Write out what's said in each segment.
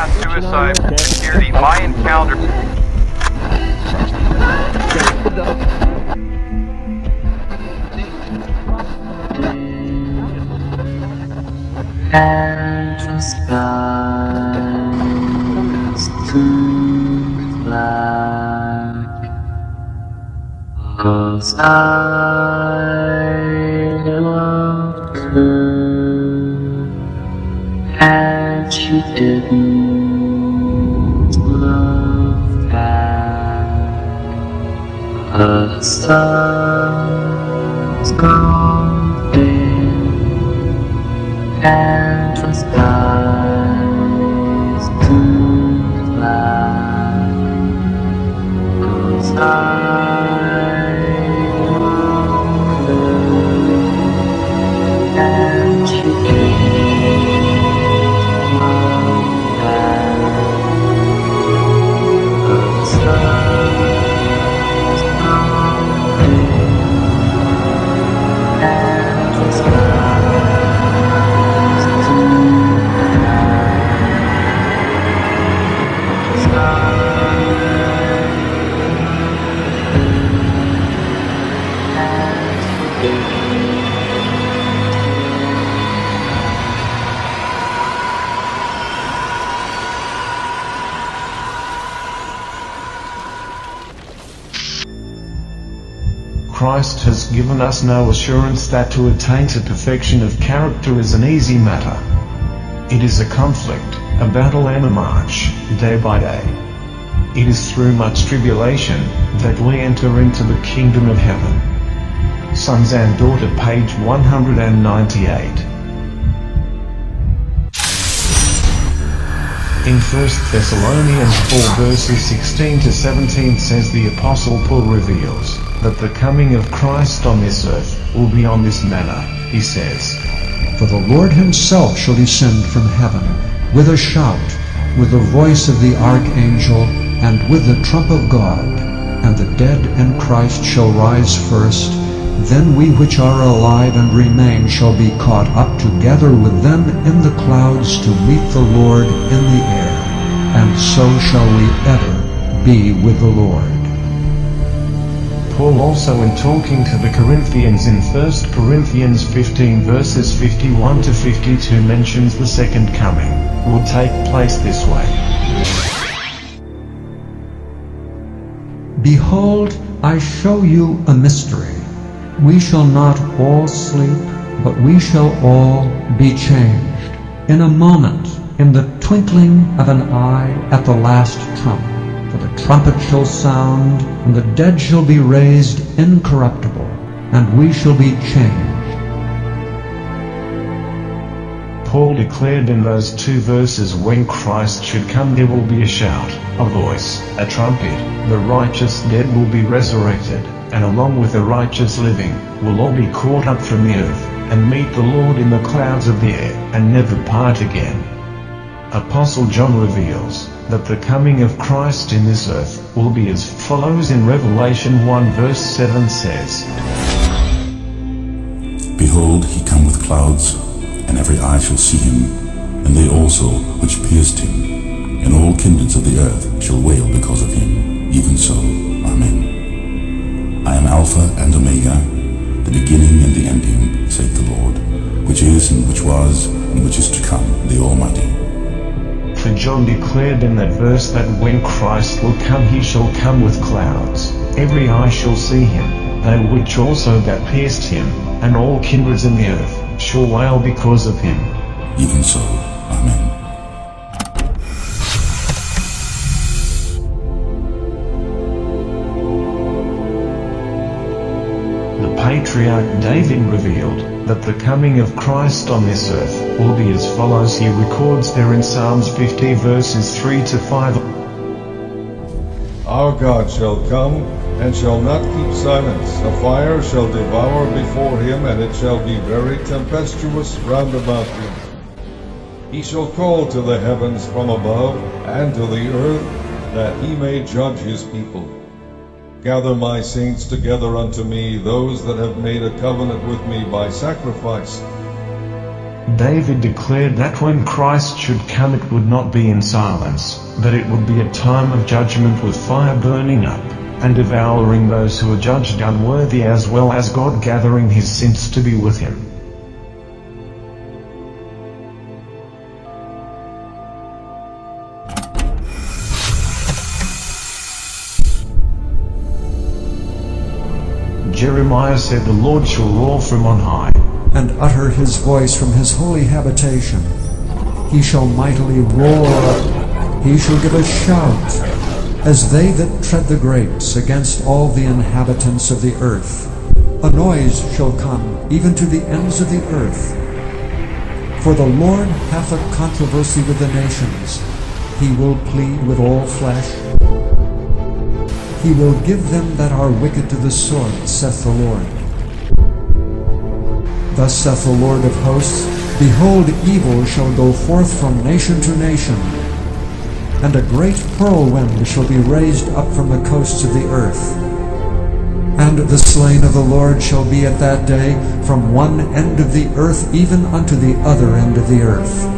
mass suicide security. My encounter. And the skies too black, 'cause I loved her, and she didn't love back. The sun's gone dim, and the skies too black, 'cause I loved her, and she didn't love back. The sun's gone dim, and the skies too Christ has given us no assurance that to attain to perfection of character is an easy matter. It is a conflict, a battle and a march, day by day. It is through much tribulation that we enter into the kingdom of heaven. Sons and Daughter, page 198. In 1 Thessalonians 4 verses 16 to 17 says the Apostle Paul reveals that the coming of Christ on this earth will be on this manner. He says, For the Lord himself shall descend from heaven, with a shout, with the voice of the archangel, and with the trump of God, and the dead in Christ shall rise first. Then we which are alive and remain shall be caught up together with them in the clouds to meet the Lord in the air, and so shall we ever be with the Lord. Paul also, in talking to the Corinthians in 1 Corinthians 15 verses 51 to 52, mentions the second coming will take place this way. Behold, I show you a mystery. We shall not all sleep, but we shall all be changed. In a moment, in the twinkling of an eye, at the last trump. For the trumpet shall sound, and the dead shall be raised incorruptible, and we shall be changed. Paul declared in those two verses, when Christ should come there will be a shout, a voice, a trumpet, the righteous dead will be resurrected, and along with the righteous living, will all be caught up from the earth, and meet the Lord in the clouds of the air, and never part again. Apostle John reveals that the coming of Christ in this earth will be as follows in Revelation 1 verse 7 says, Behold, he come with clouds, and every eye shall see him, and they also which pierced him, and all kindreds of the earth shall wail because of him. Even so, Amen. I am Alpha and Omega, the beginning and the ending, saith the Lord, which is, and which was, and which is to come, the Almighty. For John declared in that verse that when Christ will come he shall come with clouds, every eye shall see him, they which also that pierced him, and all kindreds in the earth shall wail because of him. Even so, Amen. The patriarch David revealed that the coming of Christ on this earth will be as follows. He records there in Psalms 50 verses 3 to 5. Our God shall come, and shall not keep silence. A fire shall devour before him, and it shall be very tempestuous round about him. He shall call to the heavens from above, and to the earth, that he may judge his people. Gather my saints together unto me, those that have made a covenant with me by sacrifice. David declared that when Christ should come it would not be in silence, but it would be a time of judgment with fire burning up, and devouring those who are judged unworthy, as well as God gathering his saints to be with him. Jeremiah said, "The Lord shall roar from on high, and utter his voice from his holy habitation. He shall mightily roar, he shall give a shout, as they that tread the grapes against all the inhabitants of the earth. A noise shall come even to the ends of the earth. For the Lord hath a controversy with the nations. He will plead with all flesh. He will give them that are wicked to the sword, saith the Lord. Thus saith the Lord of hosts, Behold, evil shall go forth from nation to nation, and a great whirlwind shall be raised up from the coasts of the earth. And the slain of the Lord shall be at that day from one end of the earth even unto the other end of the earth.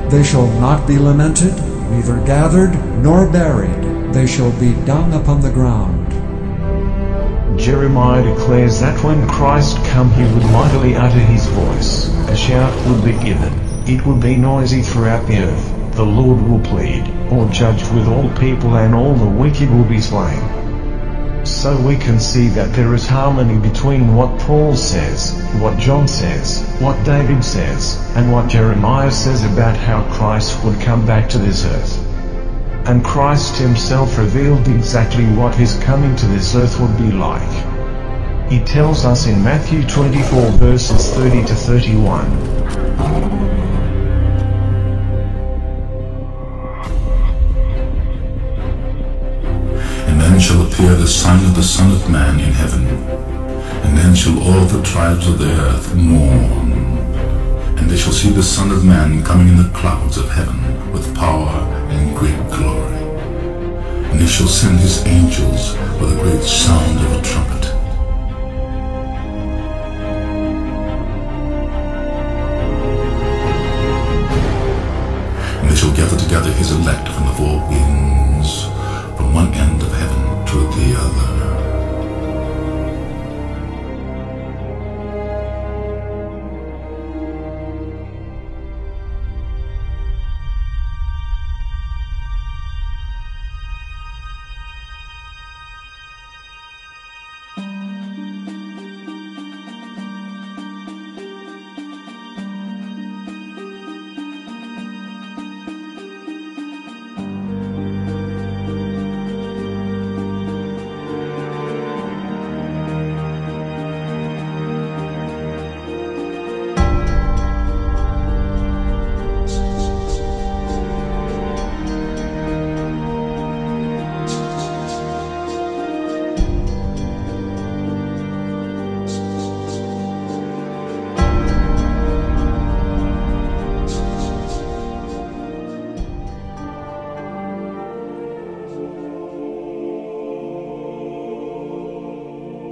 They shall not be lamented, neither gathered nor buried. They shall be dung upon the ground." Jeremiah declares that when Christ come he would mightily utter his voice, a shout would be given, it would be noisy throughout the earth, the Lord will plead, or judge with all people, and all the wicked will be slain. So we can see that there is harmony between what Paul says, what John says, what David says, and what Jeremiah says about how Christ would come back to this earth. And Christ himself revealed exactly what his coming to this earth would be like. He tells us in Matthew 24 verses 30 to 31. And then shall appear the sign of the Son of Man in heaven, and then shall all the tribes of the earth mourn, and they shall see the Son of Man coming in the clouds of heaven with power and great glory. And he shall send his angels with a great sound of a trumpet. And they shall gather together his elect from the four winds, from one end of heaven to the other.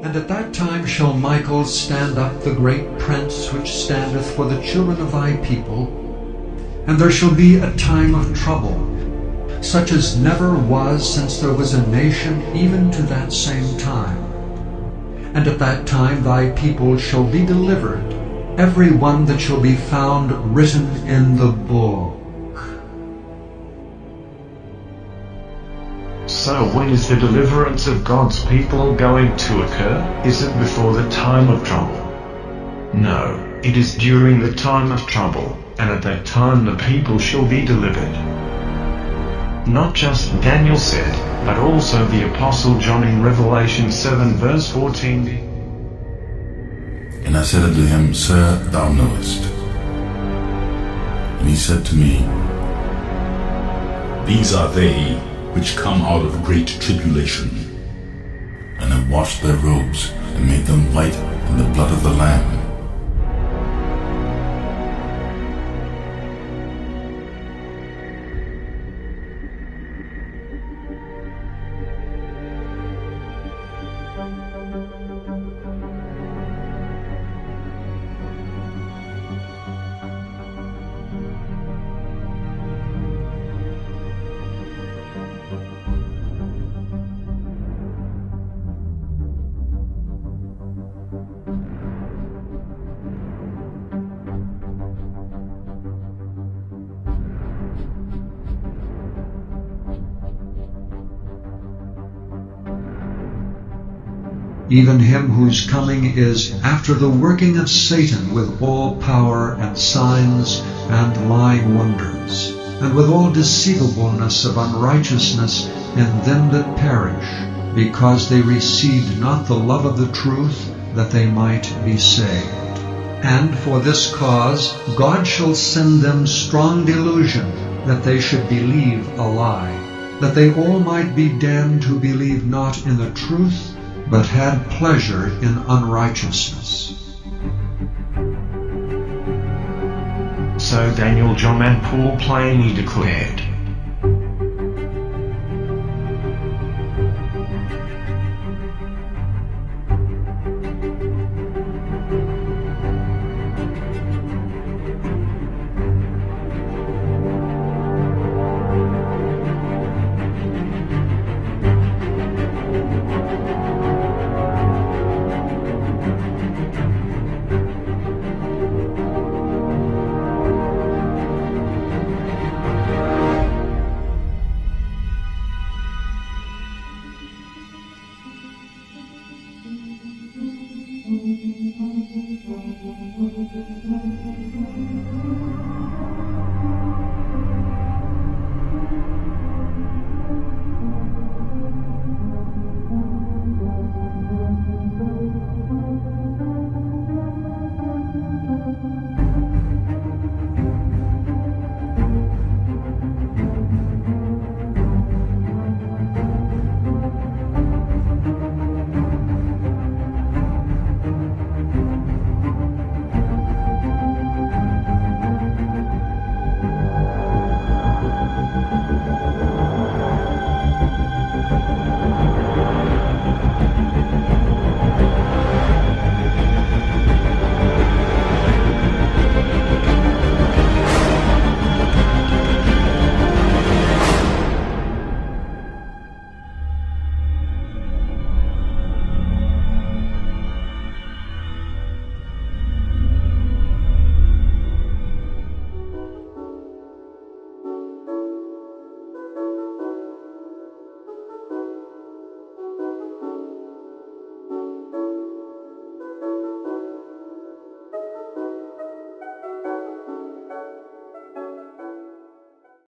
And at that time shall Michael stand up, the great prince which standeth for the children of thy people. And there shall be a time of trouble, such as never was since there was a nation even to that same time. And at that time thy people shall be delivered, every one that shall be found written in the book. So when is the deliverance of God's people going to occur? Is it before the time of trouble? No, it is during the time of trouble, and at that time the people shall be delivered. Not just Daniel said, but also the Apostle John in Revelation 7 verse 14. And I said unto him, Sir, thou knowest. And he said to me, These are they which come out of great tribulation, and have washed their robes, and made them white in the blood of the Lamb. even him whose coming is after the working of Satan with all power and signs and lying wonders, and with all deceivableness of unrighteousness in them that perish, because they received not the love of the truth, that they might be saved. And for this cause God shall send them strong delusion, that they should believe a lie, that they all might be damned who believe not in the truth, but had pleasure in unrighteousness. So Daniel, John and Paul plainly declared,